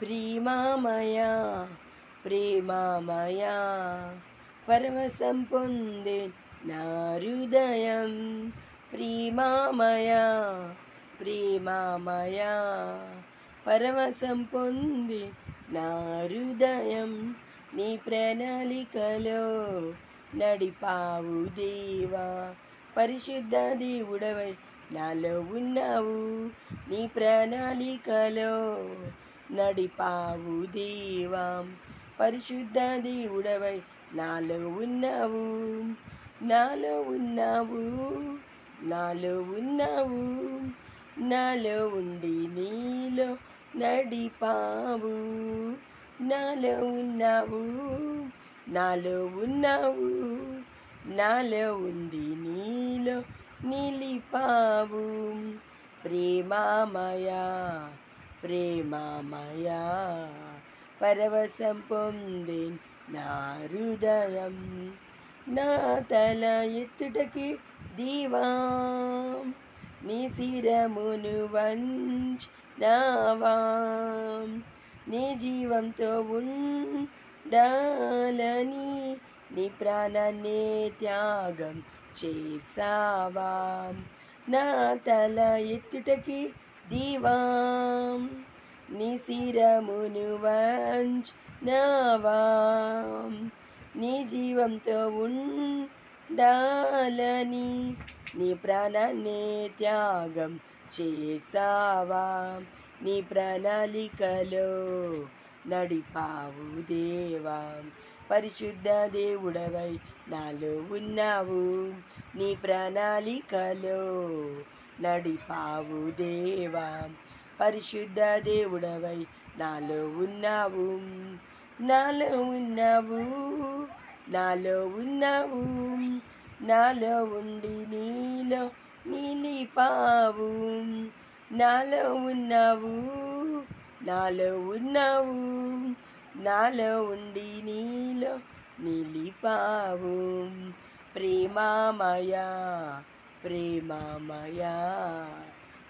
ప్రేమామయా ప్రేమామయా పరవశం పొందే నా హృదయం. ప్రేమామయా ప్రేమామయా పరవశం పొంది నా హృదయం. నీ ప్రణాళికలో నడిపావు దేవా, పరిశుద్ధ దేవుడవై నాలో ఉన్నావు. నీ ప్రణాళికలో నడిపావు దేవా, పరిశుద్ధ దేవుడవై నాలో ఉన్నావు. నాలో ఉన్నావు, నాలో ఉన్నావు, నాలో ఉండి నీలో నడిపావు. నాలో ఉన్నావు, నాలో ఉన్నావు, నాలో ఉండి నీలో నిలిపావు. ప్రేమామయా ప్రేమామయా పరవశం పొందే నా హృదయం. నా తల ఎత్తుటకి దీవా, నీ శిరమును వంచినావా. నీ జీవంతో ఉండాలని నీ ప్రాణాన్నే త్యాగం చేసావా. నా తల ఎత్తుటకి దీవా, నీ శిరమును వంచినావా. నీ జీవంతో ఉండాలని నీ ప్రాణాన్నే త్యాగం చేసావా. నీ ప్రణాళికలో నడిపావు దేవా, పరిశుద్ధ దేవుడవై నాలో ఉన్నావు. నీ ప్రణాళికలో నడిపావు దేవా, పరిశుద్ధ దేవుడవై నాలో ఉన్నావు. నాలో ఉన్నావు, నాలో ఉన్నావు, నాలో ఉండి నీలో నిలిపావు. నాలో ఉన్నావు, నాలో ఉన్నావు, నాలో ఉండి నీలో నిలిపావు. ప్రేమామయా ప్రేమామయా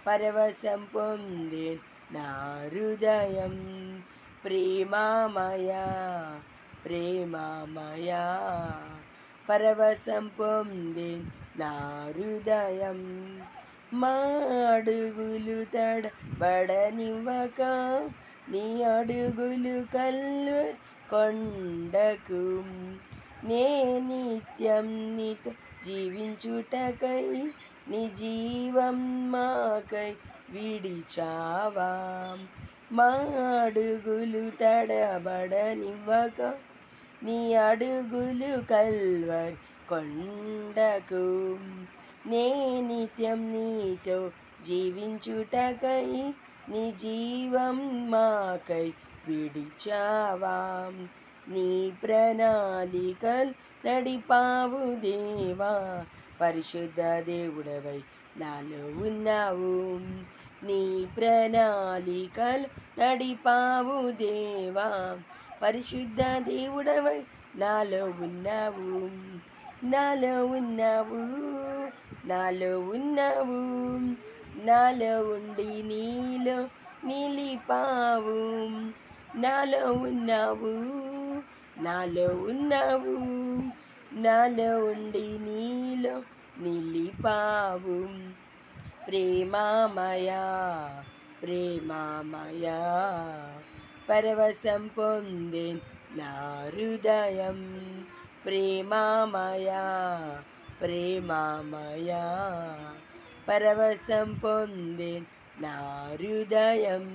పరవశం పొందే నా హృదయం. ప్రేమామయా ప్రేమామయా పరవశం పొందే నా హృదయం. మా అడుగులు తడబడనివ్వక నీ అడుగులు కల్వరి కొండకు. నే నిత్యం నీతో జీవించుటకై నీ జీవం మాకై విడిచావా. మా అడుగులు తడబడనివ్వక నీ అడుగులు కల్వరి కొండకు. నే నిత్యం నీతో జీవించుటకై నీ జీవం మాకై విడిచావా. నీ ప్రణాళికలు నడిపావు దేవా, పరిశుద్ధ దేవుడవై నాలో ఉన్నావు. నీ ప్రణాళికలు నడిపావు దేవా, పరిశుద్ధ దేవుడవై నాలో ఉన్నావు. నాలో ఉన్నావు, నాలో ఉన్నావు, నాలో ఉండి నీలో నిలిపావు. నాలో ఉన్నావు, నాలో ఉన్నావు, నాలో ఉండి నీలో నిలిపావు. ప్రేమామయా ప్రేమామయా పరవశం పొందే నా హృదయం. ప్రేమామయా ప్రేమామయా పరవశం పొందే నా హృదయం.